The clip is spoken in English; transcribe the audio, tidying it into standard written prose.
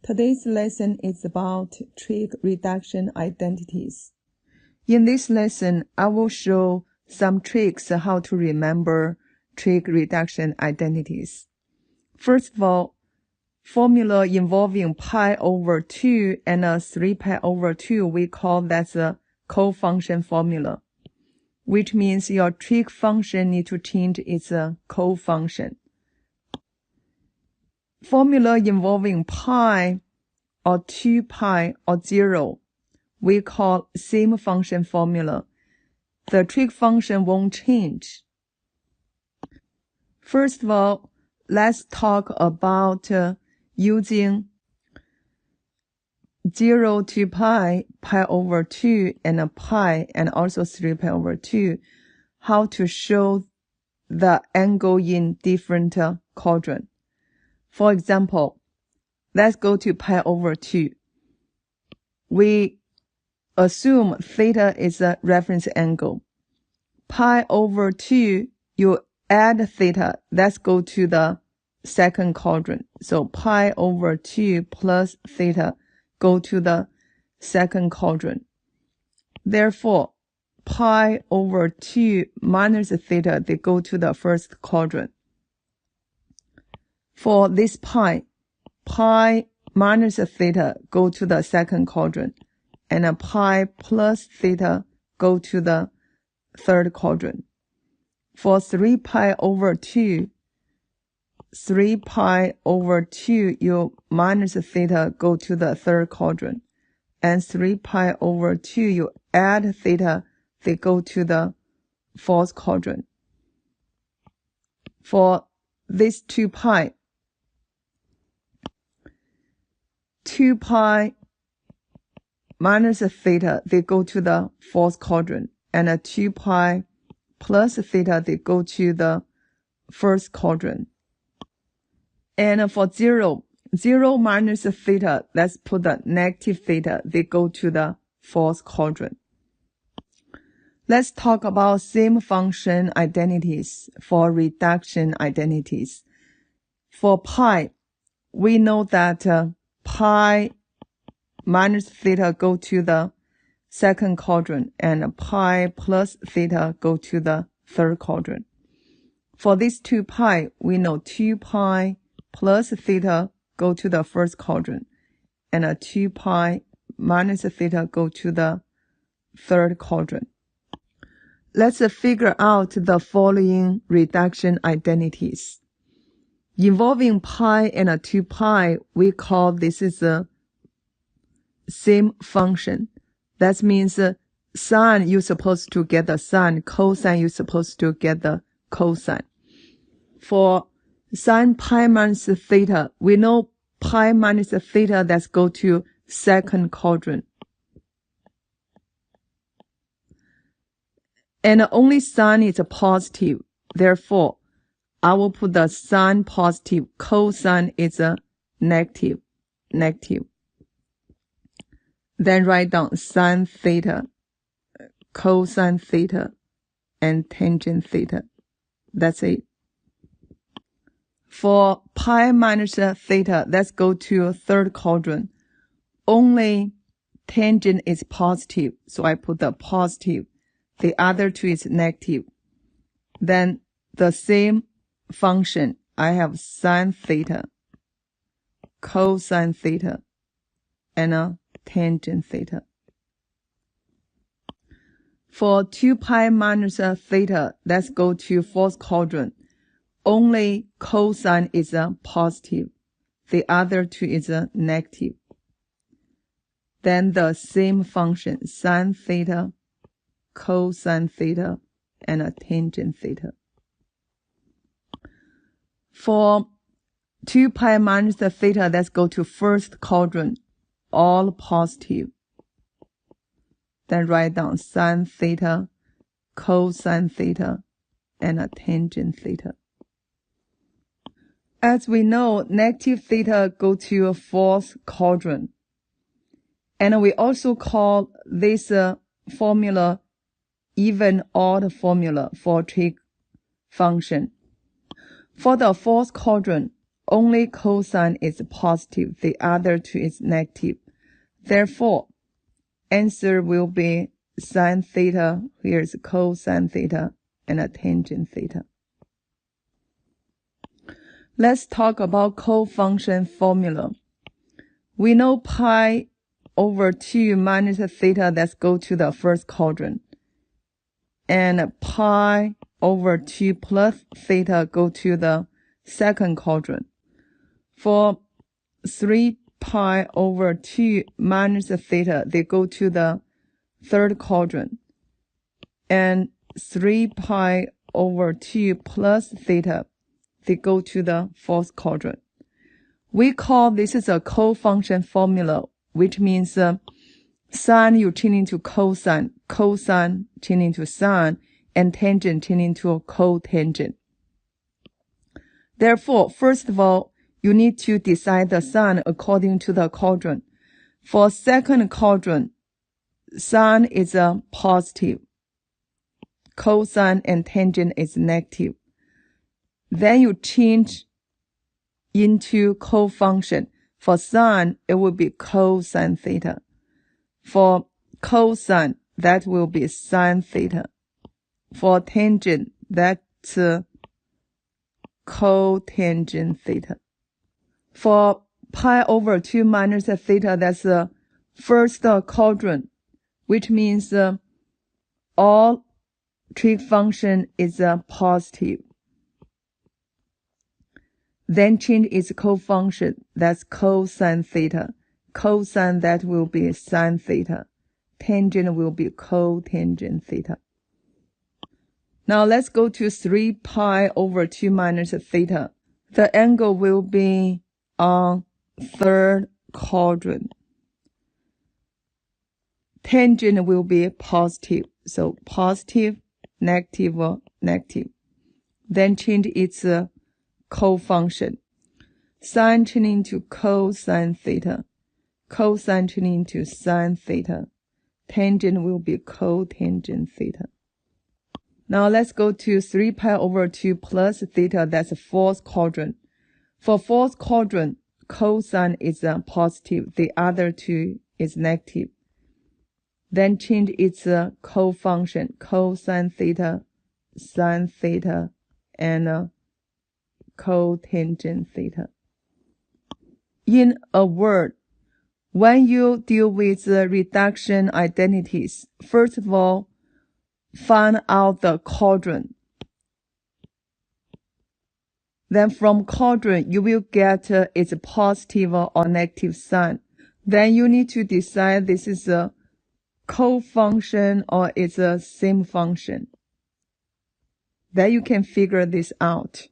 Today's lesson is about trig reduction identities. In this lesson, I will show some tricks how to remember trig reduction identities. First of all, formula involving pi over 2 and a 3 pi over 2, we call that the cofunction formula, which means your trig function need to change its cofunction. Formula involving pi or 2 pi or 0, we call same function formula. The trig function won't change. First of all, let's talk about using 0 to pi, pi over 2, and a pi, and also 3 pi over 2, how to show the angle in different quadrant. For example, let's go to pi over 2. We assume theta is a reference angle. Pi over 2, you add theta. Let's go to the second quadrant. So pi over 2 plus theta go to the second quadrant. Therefore, pi over 2 minus theta, they go to the first quadrant. For this pi minus theta go to the second quadrant, and a pi plus theta go to the third quadrant. For 3 pi over 2, 3 pi over 2, you minus theta go to the third quadrant, and 3 pi over 2, you add theta, they go to the fourth quadrant. For this 2 pi minus theta, they go to the fourth quadrant, and a 2 pi plus theta, they go to the first quadrant. And for 0 minus theta, let's put the negative theta, they go to the fourth quadrant. Let's talk about same function identities for reduction identities. For pi, we know that pi minus theta go to the second quadrant, and pi plus theta go to the third quadrant. For this 2 pi, we know 2 pi plus theta go to the first quadrant, and a 2 pi minus theta go to the third quadrant. Let's figure out the following reduction identities. Involving pi and a 2 pi, we call this is a same function. That means sine, you're supposed to get the sine, cosine, you're supposed to get the cosine. For sine pi minus theta, we know pi minus theta, let's go to second quadrant. And only sine is positive. Therefore, I will put the sine positive, cosine is a negative. Then write down sine theta, cosine theta, and tangent theta. That's it. For pi minus theta, let's go to third quadrant. Only tangent is positive, so I put the positive. The other two is negative. Then the same function, I have sine theta, cosine theta, and a tangent theta. For 2 pi minus theta, let's go to fourth quadrant. Only cosine is a positive. The other two is a negative. Then the same function, sine theta, cosine theta, and a tangent theta. For 2 pi minus theta, let's go to first quadrant, all positive. Then write down sine theta, cosine theta, and a tangent theta. As we know, negative theta go to a fourth quadrant. And we also call this formula even-odd formula for trig function. For the fourth quadrant, only cosine is positive, the other two is negative. Therefore, answer will be sine theta, here's cosine theta, and a tangent theta. Let's talk about cofunction formula. We know pi over 2 minus theta, let's go to the first quadrant. And pi over 2 plus theta go to the second quadrant. For 3 pi over 2 minus theta, they go to the third quadrant. And 3 pi over 2 plus theta, they go to the fourth quadrant. We call this is a cofunction formula, which means sine you turn into cosine, cosine turn into sine, and tangent turn into a cotangent. Therefore, first of all, you need to decide the sine according to the quadrant. For second quadrant, sine is a positive, cosine and tangent is negative. Then you change into cofunction. For sine, it will be cosine theta. For cosine, that will be sine theta. For tangent, that's cotangent theta. For pi over 2 minus theta, that's the first quadrant, which means all trig function is positive. Then change its cofunction, that's cosine theta. Cosine, that will be sine theta. Tangent will be cotangent theta. Now let's go to 3 pi over 2 minus theta. The angle will be on third quadrant. Tangent will be positive. So positive, negative, negative. Then change its cofunction. Sine turning into cosine theta. Cosine turning into sine theta. Tangent will be cotangent theta. Now let's go to 3 pi over 2 plus theta, that's fourth quadrant. For fourth quadrant, cosine is positive, the other two is negative. Then change its cofunction, cosine theta, sine theta, and cotangent theta. In a word, when you deal with reduction identities, first of all, find out the quadrant. Then from quadrant, you will get its positive or negative sign. Then you need to decide this is a cofunction or it's a same function. Then you can figure this out.